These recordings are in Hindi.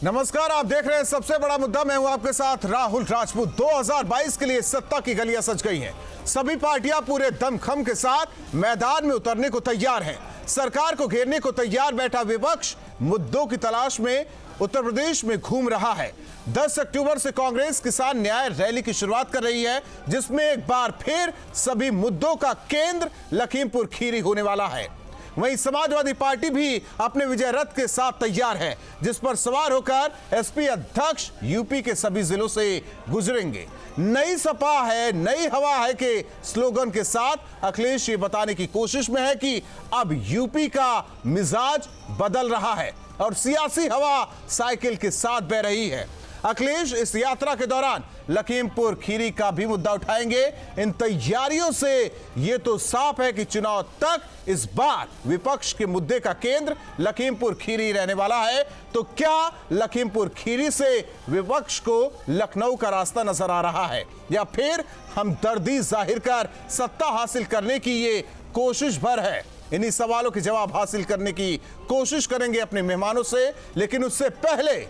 नमस्कार, आप देख रहे हैं सबसे बड़ा मुद्दा। मैं हूं आपके साथ राहुल राजपूत। 2022 के लिए सत्ता की गलियां सज गई हैं। सभी पार्टियां पूरे दमखम के साथ मैदान में उतरने को तैयार हैं। सरकार को घेरने को तैयार बैठा विपक्ष मुद्दों की तलाश में उत्तर प्रदेश में घूम रहा है। 10 अक्टूबर से कांग्रेस किसान न्याय रैली की शुरुआत कर रही है, जिसमें एक बार फिर सभी मुद्दों का केंद्र लखीमपुर खीरी होने वाला है। वहीं समाजवादी पार्टी भी अपने विजय रथ के साथ तैयार है, जिस पर सवार होकर एसपी अध्यक्ष यूपी के सभी जिलों से गुजरेंगे। नई सपा है, नई हवा है के स्लोगन के साथ अखिलेश ये बताने की कोशिश में है कि अब यूपी का मिजाज बदल रहा है और सियासी हवा साइकिल के साथ बह रही है। अखिलेश इस यात्रा के दौरान लखीमपुर खीरी का भी मुद्दा उठाएंगे। इन तैयारियों से यह तो साफ है कि चुनाव तक इस बार विपक्ष के मुद्दे का केंद्र लखीमपुर खीरी रहने वाला है। तो क्या लखीमपुर खीरी से विपक्ष को लखनऊ का रास्ता नजर आ रहा है, या फिर हमदर्दी जाहिर कर सत्ता हासिल करने की ये कोशिश भर है? इन्हीं सवालों के जवाब हासिल करने की कोशिश करेंगे अपने मेहमानों से, लेकिन उससे पहले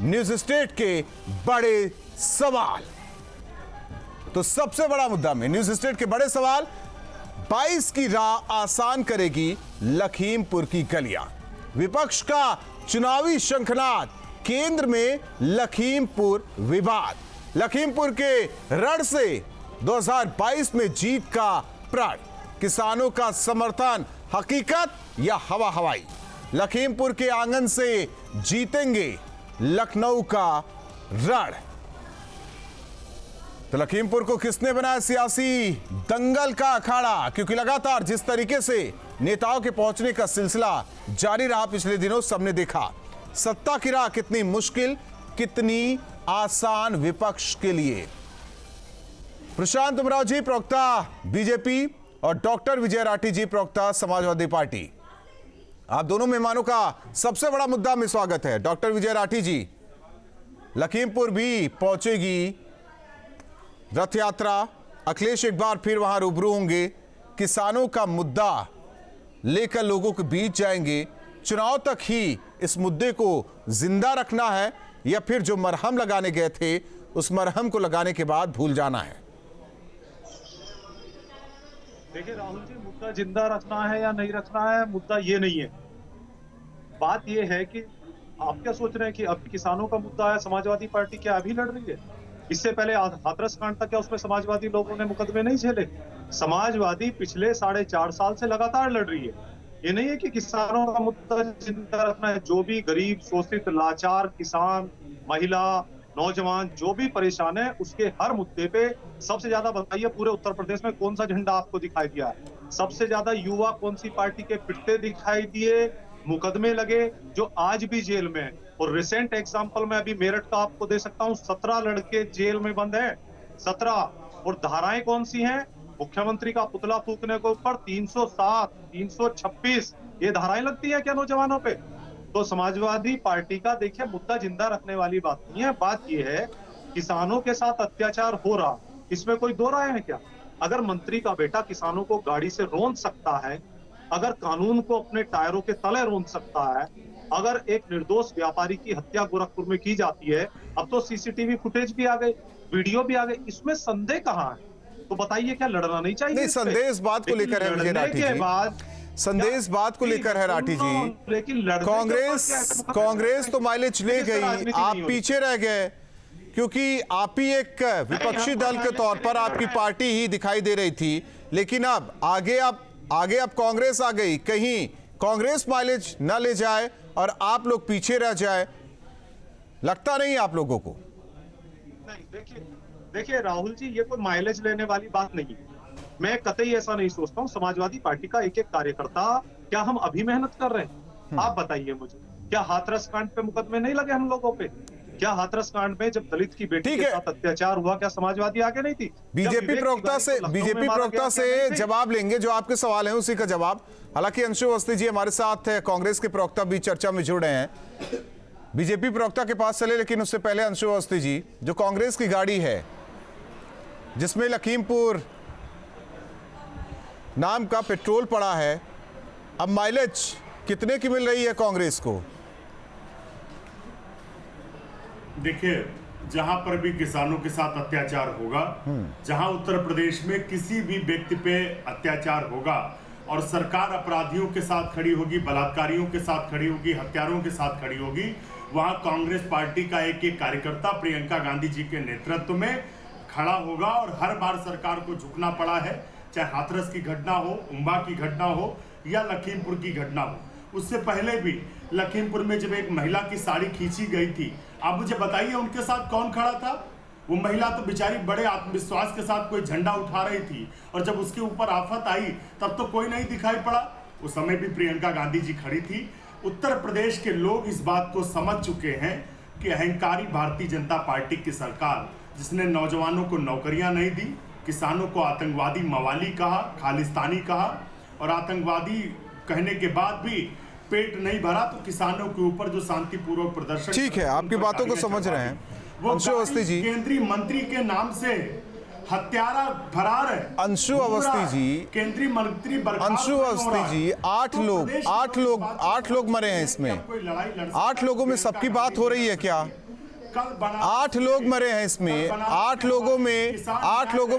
न्यूज स्टेट के बड़े सवाल। तो सबसे बड़ा मुद्दा में न्यूज स्टेट के बड़े सवाल। 22 की राह आसान करेगी लखीमपुर की गलियां। विपक्ष का चुनावी शंखनाद, केंद्र में लखीमपुर विवाद। लखीमपुर के रण से 2022 में जीत का प्रण। किसानों का समर्थन हकीकत या हवा हवाई? लखीमपुर के आंगन से जीतेंगे लखनऊ का रण। तो लखीमपुर को किसने बनाया सियासी दंगल का अखाड़ा? क्योंकि लगातार जिस तरीके से नेताओं के पहुंचने का सिलसिला जारी रहा पिछले दिनों, सबने देखा सत्ता की राह कितनी मुश्किल, कितनी आसान विपक्ष के लिए। प्रशांत उमराव जी, प्रवक्ता बीजेपी, और डॉक्टर विजय राठी जी, प्रवक्ता समाजवादी पार्टी। आप दोनों मेहमानों का सबसे बड़ा मुद्दा में स्वागत है। डॉक्टर विजय राठी जी, लखीमपुर भी पहुंचेगी रथ यात्रा, अखिलेश एक बार फिर वहां रूबरू होंगे, किसानों का मुद्दा लेकर लोगों के बीच जाएंगे। चुनाव तक ही इस मुद्दे को जिंदा रखना है, या फिर जो मरहम लगाने गए थे उस मरहम को लगाने के बाद भूल जाना है? देखिए राहुल जी, मुद्दा जिंदा रखना है या नहीं रखना है, मुद्दा ये नहीं है। बात ये है कि आप क्या सोच रहे हैं कि अब किसानों का मुद्दा है, समाजवादी पार्टी क्या अभी लड़ रही है? इससे पहले हाथरस कांड तक क्या उसमें समाजवादी लोगों ने मुकदमे नहीं झेले? समाजवादी पिछले 4.5 साल से लगातार लड़ रही है। ये नहीं है कि किसानों का मुद्दा जिंदा रखना है। जो भी गरीब, शोषित, लाचार किसान, महिला, नौजवान जो भी परेशान है, उसके हर मुद्दे पे सबसे ज्यादा बताइए पूरे उत्तर प्रदेश में कौन सा झंडा आपको दिखाई दिया है? सबसे ज्यादा युवा कौन सी पार्टी के पिटते दिखाई दिए, मुकदमे लगे, जो आज भी जेल में है? और रिसेंट एग्जांपल में अभी मेरठ का आपको दे सकता हूं, 17 लड़के जेल में बंद हैं, 17। और धाराएं कौन सी हैं? मुख्यमंत्री का पुतला फूकने के ऊपर 307, 326 ये धाराएं लगती है क्या नौजवानों पे? तो समाजवादी पार्टी का देखिए मुद्दा जिंदा रखने वाली बात नहीं है। बात यह है किसानों के साथ अत्याचार हो रहा, इसमें कोई दो राय है क्या? अगर मंत्री का बेटा किसानों को गाड़ी से रोंद सकता है, अगर कानून को अपने टायरों के तले रोंद सकता है, अगर एक निर्दोष व्यापारी की हत्या गोरखपुर में की जाती है, अब तो सीसीटीवी फुटेज भी आ गई, वीडियो भी आ गई, इसमें संदेह कहाँ है? तो बताइए क्या लड़ना नहीं चाहिए? नहीं, संदेह इस बात को लेकर है विजय राठी जी, संदेह इस बात को लेकर है राठी जी। लेकिन कांग्रेस तो माइलेज ले गई, आप पीछे रह गए, क्योंकि आप ही एक विपक्षी दल के तौर पर आपकी पार्टी ही दिखाई दे रही थी। लेकिन अब आगे अब कांग्रेस आ गई, कहीं कांग्रेस माइलेज न ले जाए और आप लोग पीछे रह जाए, लगता नहीं आप लोगों को? नहीं, देखिए राहुल जी, ये कोई माइलेज लेने वाली बात नहीं है। मैं कतई ऐसा नहीं सोचता हूँ। समाजवादी पार्टी का एक एक कार्यकर्ता, क्या हम अभी मेहनत कर रहे हैं? आप बताइए मुझे, क्या हाथरस कांड पे मुकदमे नहीं लगे हम लोगों पे? क्या हाथरस कांड में जब दलित की बेटी के साथ अत्याचार हुआ, क्या समाजवादी आगे नहीं थी? बीजेपी प्रवक्ता से जवाब लेंगे, जो आपके सवाल हैं उसी का जवाब। हालांकि अंशु अवस्थी जी हमारे साथ कांग्रेस के प्रवक्ता भी चर्चा में जुड़ रहे हैं, बीजेपी प्रवक्ता के पास चले। लेकिन उससे पहले अंशु अवस्थी जी, जो कांग्रेस की गाड़ी है जिसमें लखीमपुर नाम का पेट्रोल पड़ा है, अब माइलेज कितने की मिल रही है कांग्रेस को? देखिए, जहां पर भी किसानों के साथ अत्याचार होगा, जहां उत्तर प्रदेश में किसी भी व्यक्ति पे अत्याचार होगा और सरकार अपराधियों के साथ खड़ी होगी, बलात्कारियों के साथ खड़ी होगी, हत्यारों के साथ खड़ी होगी, वहां कांग्रेस पार्टी का एक एक कार्यकर्ता प्रियंका गांधी जी के नेतृत्व में खड़ा होगा। और हर बार सरकार को झुकना पड़ा है, चाहे हाथरस की घटना हो, उम्बा की घटना हो या लखीमपुर की घटना हो। उससे पहले भी लखीमपुर में जब एक महिला की साड़ी खींची गई थी, आप मुझे बताइए उनके साथ कौन खड़ा था? वो महिला तो बेचारी बड़े आत्मविश्वास के साथ कोई झंडा उठा रही थी, और जब उसके ऊपर आफत आई तब तो कोई नहीं दिखाई पड़ा। उस समय भी प्रियंका गांधी जी खड़ी थी। उत्तर प्रदेश के लोग इस बात को समझ चुके हैं कि अहंकारी भारतीय जनता पार्टी की सरकार, जिसने नौजवानों को नौकरियां नहीं दी, किसानों को आतंकवादी मवाली कहा, खालिस्तानी कहा, और आतंकवादी कहने के बाद भी पेट नहीं भरा तो किसानों के ऊपर जो शांतिपूर्वक प्रदर्शन। ठीक है, आपकी बातों को समझ रहे हैं अंशु अवस्थी जी। केंद्रीय मंत्री के नाम से हत्यारा फरार है अंशु अवस्थी जी, केंद्रीय मंत्री अंशु अवस्थी जी, 8 लोग मरे हैं इसमें। 8 लोगों में सबकी बात हो रही है क्या? 8 लोग मरे हैं इसमें। 8 लोगों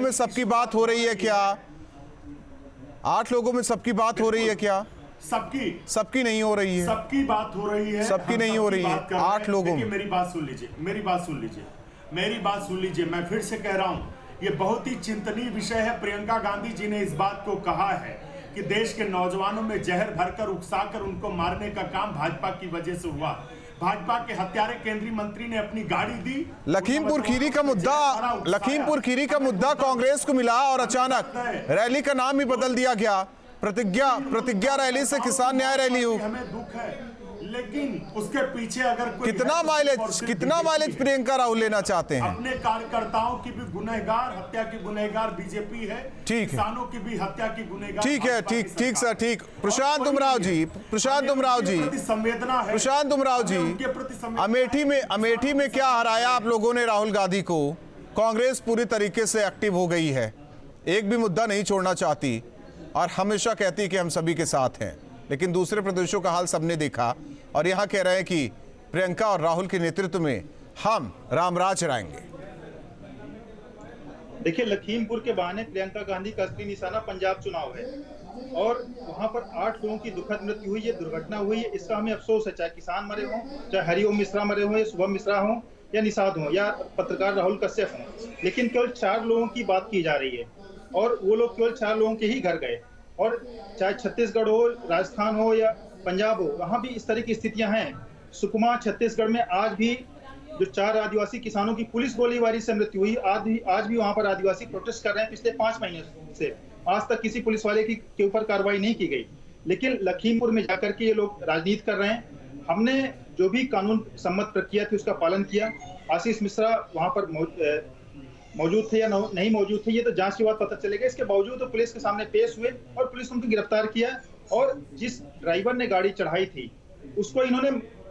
में सबकी बात हो रही है क्या? 8 लोगों में सबकी बात हो रही है क्या? सबकी नहीं हो रही है। सबकी बात हो रही है, सबकी नहीं हो रही है। 8 लोगों में। मेरी बात सुन लीजिए, मैं फिर से कह रहा हूं, ये बहुत ही चिंतनीय विषय है। प्रियंका गांधी जी ने इस बात को कहा है कि देश के नौजवानों में जहर भरकर उकसाकर उनको मारने का काम भाजपा की वजह से हुआ। भाजपा के हत्यारे केंद्रीय मंत्री ने अपनी गाड़ी दी। लखीमपुर खीरी का मुद्दा कांग्रेस को मिला और अचानक रैली का नाम ही बदल दिया गया। प्रतिज्ञा रैली से किसान न्याय रैली हुई। हमें दुख है, लेकिन उसके पीछे अगर कोई कितना माइलेज प्रियंका राहुल लेना चाहते हैं? अपने कार्यकर्ताओं की भी गुनहगार, हत्या की गुनहगार बीजेपी है, ठीक है, किसानों की भी हत्या की गुनहगार। ठीक है, ठीक सर, ठीक। प्रशांत उमराव जी, अमेठी में क्या हराया आप लोगों ने राहुल गांधी को? कांग्रेस पूरी तरीके से एक्टिव हो गई है, एक भी मुद्दा नहीं छोड़ना चाहती और हमेशा कहती कि हम सभी के साथ हैं। लेकिन दूसरे प्रदेशों का हाल सबने देखा और यहां कह रहे हैं कि प्रियंका और राहुल के नेतृत्व में हम रामराज चलाएंगे। देखिए, लखीमपुर के बहाने प्रियंका गांधी का असली निशाना पंजाब चुनाव है और वहां पर 8 लोगों की दुखद मृत्यु हुई है, दुर्घटना हुई है। इसका हमें अफसोस है, चाहे किसान मरे हों, चाहे हरिओम मिश्रा मरे हों, या शुभम मिश्रा हों, या निषाद हों, या पत्रकार राहुल कश्यप हों, लेकिन केवल 4 लोगों की बात की जा रही है और वो लोग केवल 4 लोगों के ही घर गए। और चाहे छत्तीसगढ़ हो, राजस्थान हो या पंजाब हो, वहां भी इस तरह की स्थितियां हैं। सुकमा छत्तीसगढ़ में आज भी जो 4 आदिवासी किसानों की पुलिस गोलीबारी से मृत्यु हुई, आज भी वहां पर आदिवासी प्रोटेस्ट कर रहे हैं पिछले 5 महीने से। आज तक किसी पुलिस वाले के ऊपर कार्रवाई नहीं की गई, लेकिन लखीमपुर में जाकर के ये लोग राजनीति कर रहे हैं। हमने जो भी कानून सम्मत प्रक्रिया थी उसका पालन किया। आशीष मिश्रा वहां पर मौजूद थे या नहीं मौजूद थे, ये तो जांच के बाद पता चलेगा। इसके बावजूद तो पुलिस के सामने पेश हुए और पुलिस उनको गिरफ्तार किया और जिस ड्राइवर ने गाड़ी चढ़ाई थी उसको इन्होंने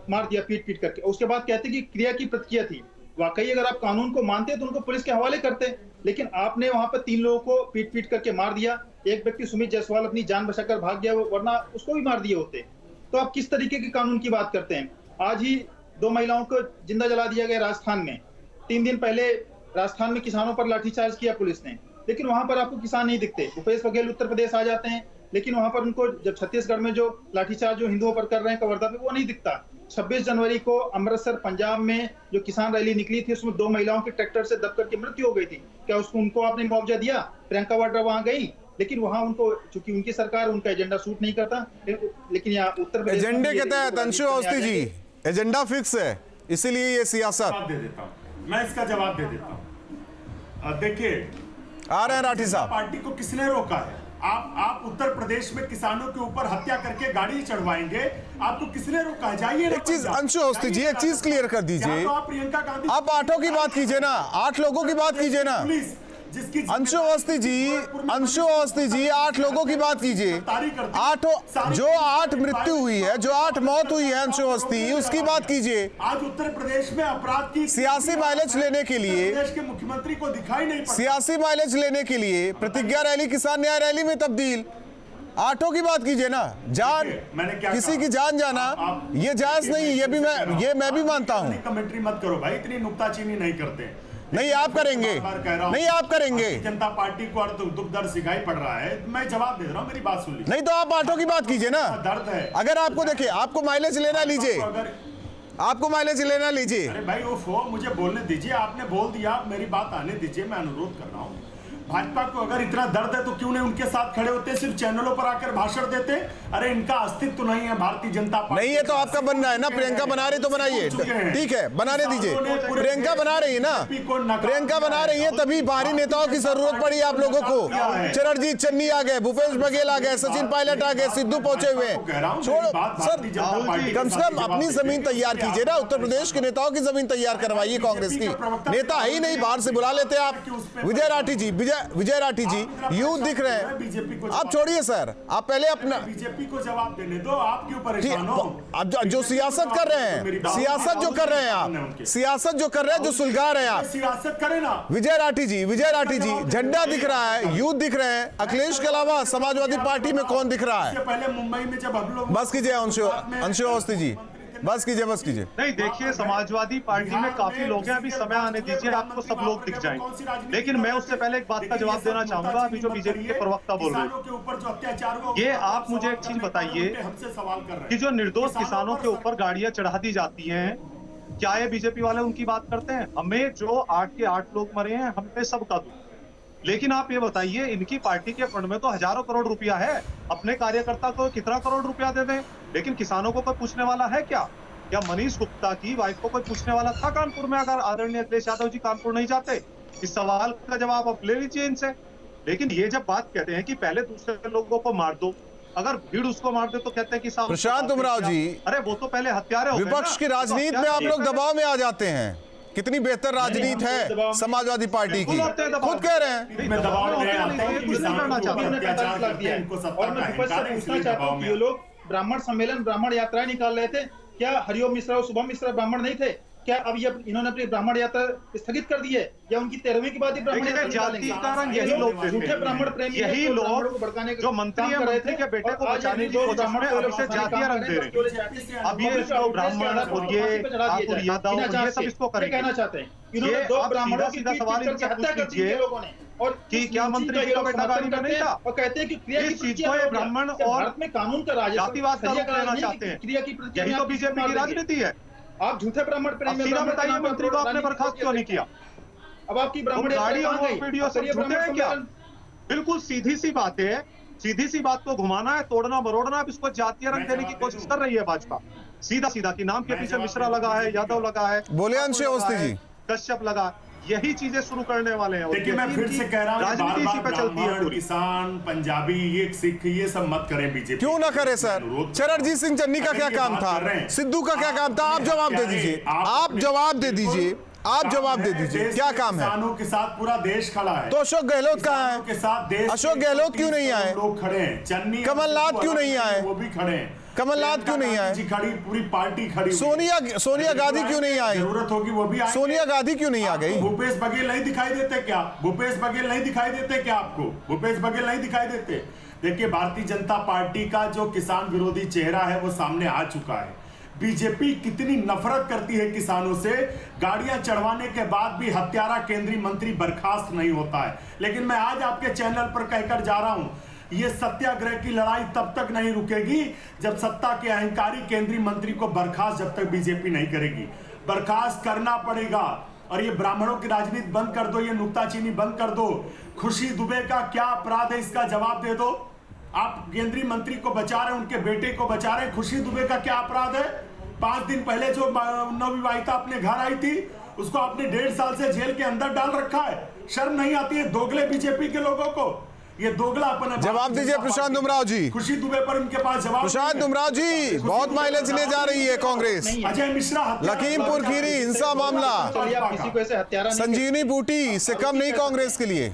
मार दिया पीट करके। उसके बाद कहते कि क्रिया की प्रतिक्रिया थी। वाकई अगर आप कानून को मानते तो उनको पुलिस के हवाले करते, लेकिन आपने वहां पर 3 लोगों को पीट करके मार दिया। एक व्यक्ति सुमित जायसवाल अपनी जान बचाकर भाग गया, वरना उसको भी मार दिए होते। तो आप किस तरीके के कानून की बात करते हैं? आज ही 2 महिलाओं को जिंदा जला दिया गया राजस्थान में। 3 दिन पहले राजस्थान में किसानों पर लाठीचार्ज किया पुलिस ने, लेकिन वहां पर आपको किसान नहीं दिखते। भूपेश बघेल उत्तर प्रदेश आ जाते हैं, लेकिन वहां पर उनको जब छत्तीसगढ़ में जो लाठीचार्ज जो हिंदुओं पर कर रहे हैं कवर्धा पे, वो नहीं दिखता। 26 जनवरी को अमृतसर पंजाब में जो किसान रैली निकली थी उसमें 2 महिलाओं की ट्रैक्टर से दबकर की मृत्यु हो गई थी। क्या उनको आपने मुआवजा दिया? प्रियंका वाड्रा वहां गई, लेकिन वहां उनको चूंकि उनकी सरकार उनका एजेंडा सूट नहीं करता। लेकिन यहाँ उत्तर प्रदेश एजेंडे के तहत अंशु अवस्थी जी एजेंडा फिक्स है, इसीलिए ये सियासत। मैं इसका जवाब दे देता हूँ। देखिए, आ रहे हैं राठी साहब। पार्टी को किसने रोका है? आप उत्तर प्रदेश में किसानों के ऊपर हत्या करके गाड़ी चढ़वाएंगे, आपको किसने रोका है? जाइए। एक चीज अंशु अवस्थी जी, एक चीज क्लियर कर दीजिए। आप प्रियंका गांधी, आप 8 की बात कीजिए ना, 8 लोगों की बात कीजिए ना। अंशु अवस्थी जी 8 लोगों की बात कीजिए। 8 मृत्यु हुई है, जो 8 मौत हुई है अंशु अवस्थी, उसकी बात कीजिए। आज उत्तर प्रदेश में अपराध की सियासी माइलेज लेने के लिए, प्रदेश के मुख्यमंत्री को दिखाई नहीं पड़ता। सियासी माइलेज लेने के लिए प्रतिज्ञा रैली किसान न्याय रैली में तब्दील। आठों की बात कीजिए ना, जान मैंने क्या किसी कहा? की जान जाना आप- ये जायज नहीं, ये मैं भी मानता हूं। कमेंट्री मत करो भाई, इतनी नुक्ताचीनी नहीं करते। नहीं आप करेंगे, बार कह रहा हूं, नहीं आप करेंगे, भारतीय जनता पार्टी को दुख दर्द सिखाई पड़ रहा है, मैं जवाब दे रहा हूं, मेरी बात सुन लीजिए। नहीं तो आप आठों की बात कीजिए ना। दर्द है, अगर आपको देखिए, आपको माइलेज लेना लीजिए, अगर आपको माइलेज लेना लीजिए। अरे भाई वो मुझे बोलने दीजिए, आपने बोल दिया, आप मेरी बात आने दीजिए, मैं अनुरोध कर रहा हूँ। भाजपा को अगर इतना दर्द है तो क्यों नहीं उनके साथ खड़े होते, सिर्फ चैनलों पर आकर भाषण देते? अरे इनका अस्तित्व तो नहीं है भारतीय जनता पार्टी। नहीं है तो आपका बनना है ना, प्रियंका बना रही तो बनाइए, ठीक है बनाने दीजिए। प्रियंका बना रही है ना, प्रियंका बना रही है, तभी बाहरी नेताओं की जरूरत पड़ी आप लोगों को। चरणजीत चन्नी आ गए, भूपेश बघेल आ गए, सचिन पायलट आ गए, सिद्धू पहुंचे हुए हैं। छोड़ो सर, कम से कम अपनी जमीन तैयार कीजिए ना, उत्तर प्रदेश के नेताओं की जमीन तैयार करवाइए। कांग्रेस की नेता है ही नहीं, बाहर से बुला लेते आप। विजय राठी जी, विजय राठी जी यूथ दिख रहे हैं। बीजेपी को आप छोड़िए सर, आप पहले अपना बीजेपी को जवाब देने दो, आप क्यों परेशान हो? अब जो सियासत कर रहे हैं, सियासत जो कर रहे हैं आप, सियासत जो कर रहे हैं, जो सुलगा रहे हैं आप, सियासत करें ना। विजय राठी जी झंडा दिख रहा है, यूथ दिख रहे हैं। अखिलेश के अलावा समाजवादी पार्टी में कौन दिख रहा है? इससे पहले मुंबई में जब हम लोग बस कीजिए अंशु अवस्थी जी, बस कीजिए। नहीं देखिए, समाजवादी पार्टी में काफी लोग हैं, अभी समय आने दीजिए, आपको सब लोग दिख जाएंगे। लेकिन मैं उससे पहले एक बात का जवाब देना चाहूंगा। अभी जो बीजेपी के प्रवक्ता बोल रहे हैं, ये आप मुझे एक चीज बताइए कि जो निर्दोष किसानों के ऊपर गाड़ियां चढ़ा दी जाती हैं, क्या ये बीजेपी वाले उनकी बात करते हैं? हमें जो 8 के 8 लोग मरे हैं, हमें सबका दुख। लेकिन आप ये बताइए, इनकी पार्टी के फंड में तो हजारों करोड़ रुपया है, अपने कार्यकर्ता को कितना करोड़ रुपया दे दें, लेकिन किसानों को कोई पूछने वाला है क्या? क्या मनीष गुप्ता की वाइफ को कोई पूछने वाला था कानपुर में? अगर आदरणीय अखिलेश यादव जी कानपुर नहीं जाते, इस सवाल का जवाब आप ले लीजिए इनसे। लेकिन ये जब बात कहते हैं कि पहले दूसरे लोगों को मार दो, अगर भीड़ उसको मार दे तो कहते हैं कि साहब प्रशांत उमराव जी, अरे वो तो पहले हत्यारे हो गए ना। विपक्ष की राजनीति में आप लोग दबाव में आ जाते हैं। कितनी बेहतर राजनीति है समाजवादी पार्टी की, खुद कह रहे हैं। मैं दबाव में आता हूं कि किसानों के ऊपर अत्याचार कर दिया है। और मैं विपक्ष से पूछना चाहता हूं कि ये लोग ब्राह्मण सम्मेलन, ब्राह्मण यात्राएं निकाल रहे थे, क्या हरिओम मिश्रा और शुभम मिश्रा ब्राह्मण नहीं थे? क्या अब ये इन्होंने अपनी ब्राह्मण यात्रा स्थगित कर दी है, या उनकी 13वीं के बाद ही ब्राह्मण यात्रा निकालेंगे? कारण यही लोग झूठे ब्राह्मण प्रेमी, यही लोग जो मंत्री हैं, मंत्री के बेटे को बचाने की कोशिश में अभी से जातीय रंग दे रहे हैं। अब ये इसको ब्राह्मण और ये ठाकुर यादव ये सब इसको करेंगे। कहना चाहते हैं इन्होंने 2 ब्राह्मणों की सवाल करके हत्या कर दी है लोगों ने, और कि क्या मंत्री जी का बेटा गाड़ी में नहीं था? और कहते हैं कि क्रिया की चीज को ये ब्राह्मण और भारत में कानून का राज जातिवाद का रूप लेना चाहते हैं। क्रिया की प्रति यही तो बीजेपी की राजनीति है। आप झूठे ब्राह्मण प्रेमी, सीधा बताइए, मंत्री को आपने बर्खास्त क्यों नहीं किया? अब आपकी ब्राह्मण गाड़ी और वीडियो सब झूठे हैं क्या? बिल्कुल सीधी सी बात है, सीधी सी बात को घुमाना है, तोड़ना मरोड़ना। अब इसको जातीय रंग देने की कोशिश कर रही है भाजपा, सीधा सीधा कि नाम के पीछे मिश्रा लगा है, यादव लगा है, बोले अंशु अवस्थी जी, कश्यप लगा, यही चीजें शुरू करने वाले हैं। देखिए मैं फिर से कह रहा हूं, राजनीति इसी पे चलती है ब्राह्मण, पूरी। किसान, पंजाबी, ये सिख, ये सब मत करें बीजेपी। क्यों ना करे सर? चरणजीत सिंह चन्नी का क्या काम था? सिद्धू का क्या काम था? आप जवाब दे दीजिए, आप जवाब दे दीजिए, आप जवाब दे दीजिए, क्या काम है? किसानों के साथ पूरा देश खड़ा है। तो अशोक गहलोत कहाँ है? के साथ देश अशोक गहलोत क्यों नहीं आए? लोग खड़े हैं, चन्नी कमलनाथ क्यों नहीं आए? वो भी खड़े हैं। कमलनाथ क्यों नहीं आए? जी खड़ी, पूरी पार्टी खड़ी। सोनिया गांधी क्यों नहीं आई? जरूरत होगी वो भी आएंगे। सोनिया गांधी क्यों नहीं आ गई? भूपेश बघेल नहीं दिखाई देते क्या? भूपेश बघेल नहीं दिखाई देते क्या आपको? भूपेश बघेल नहीं दिखाई देते? देखिए भारतीय जनता पार्टी का जो किसान विरोधी चेहरा है वो सामने आ चुका है। बीजेपी कितनी नफरत करती है किसानों से, गाड़ियां चढ़वाने के बाद भी हत्यारा केंद्रीय मंत्री बर्खास्त नहीं होता है। लेकिन मैं आज आपके चैनल पर कहकर जा रहा हूं, ये सत्याग्रह की लड़ाई तब तक नहीं रुकेगी जब सत्ता के अहंकारी केंद्रीय मंत्री को बर्खास्त जब तक बीजेपी नहीं करेगी। बर्खास्त करना पड़ेगा। और ये ब्राह्मणों की राजनीति बंद कर दो, ये नुक्ताचीनी बंद कर दो। खुशी दुबे का क्या अपराध है, इसका जवाब दे दो। आप केंद्रीय मंत्री को बचा रहे हैं, उनके बेटे को बचा रहे हैं, खुशी दुबे का क्या अपराध है? 5 दिन पहले जो नवविवाहिता अपने घर आई थी, उसको आपने 1.5 साल से जेल के अंदर डाल रखा है। शर्म नहीं आती है दोगले बीजेपी के लोगों को? ये दोगला अपना जवाब दीजिए प्रशांत उमराव जी। खुशी दुबे पर उनके पास जवाब। प्रशांत उमराव जी, बहुत माइलेज ले जा रही है कांग्रेस। अजय मिश्रा लखीमपुर खीरी हिंसा मामला, किसी को ऐसे हत्यारा नहीं संजीवनी बूटी से कम नहीं कांग्रेस के लिए।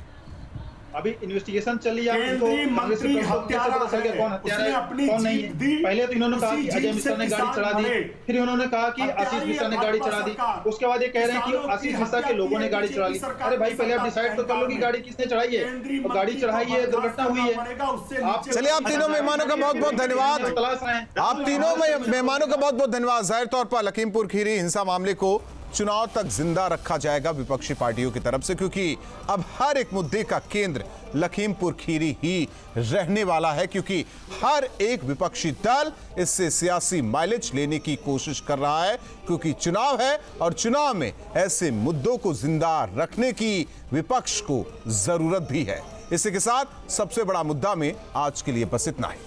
अभी इन्वेस्टिगेशन चली है। केंद्रीय मंत्री हत्यारा पता चल गया कौन हत्यारा उसने है अपनी कौन नहीं जीत दी। है। पहले तो इन्होंने कहा उसी कि अजय जीत मिश्रा से ने गाड़ी किसान चढ़ा दी, मरे। फिर उन्होंने कहा कि हत्यारी आशीष मिश्रा ने है गाड़ी भाजपा चढ़ा दी, सरकार। उसके बाद ये कह रहे हैं किसानों कि की आशीष मिश्रा हत्या के लोगों की ने है गाड़ी चढ़ा ली। बीजेपी अरे भाई पहले आप सरकार डिसाइड तो कर लो कि गाड़ी किसने चढ़ाई है, केंद्रीय और गाड़ी मंत्री चढ़ाई को है, बर्खास्त दुर्घटना हुई करना है। पड़ेगा, उससे आप नीचे चलिए, आप तीनों मेहमानों का बहुत बहुत धन्यवाद। तलाश रहे हैं। आप तीनों मेहमानों का बहुत बहुत धन्यवाद। जाहिर तौर पर लखीमपुर खीरी हिंसा मामले को चुनाव तक जिंदा रखा जाएगा विपक्षी पार्टियों की तरफ से, क्योंकि अब हर एक मुद्दे का केंद्र लखीमपुर खीरी ही रहने वाला है, क्योंकि हर एक विपक्षी दल इससे सियासी माइलेज लेने की कोशिश कर रहा है, क्योंकि चुनाव है और चुनाव में ऐसे मुद्दों को जिंदा रखने की विपक्ष को जरूरत भी है। इसी के साथ सबसे बड़ा मुद्दा में आज के लिए बस इतना ही।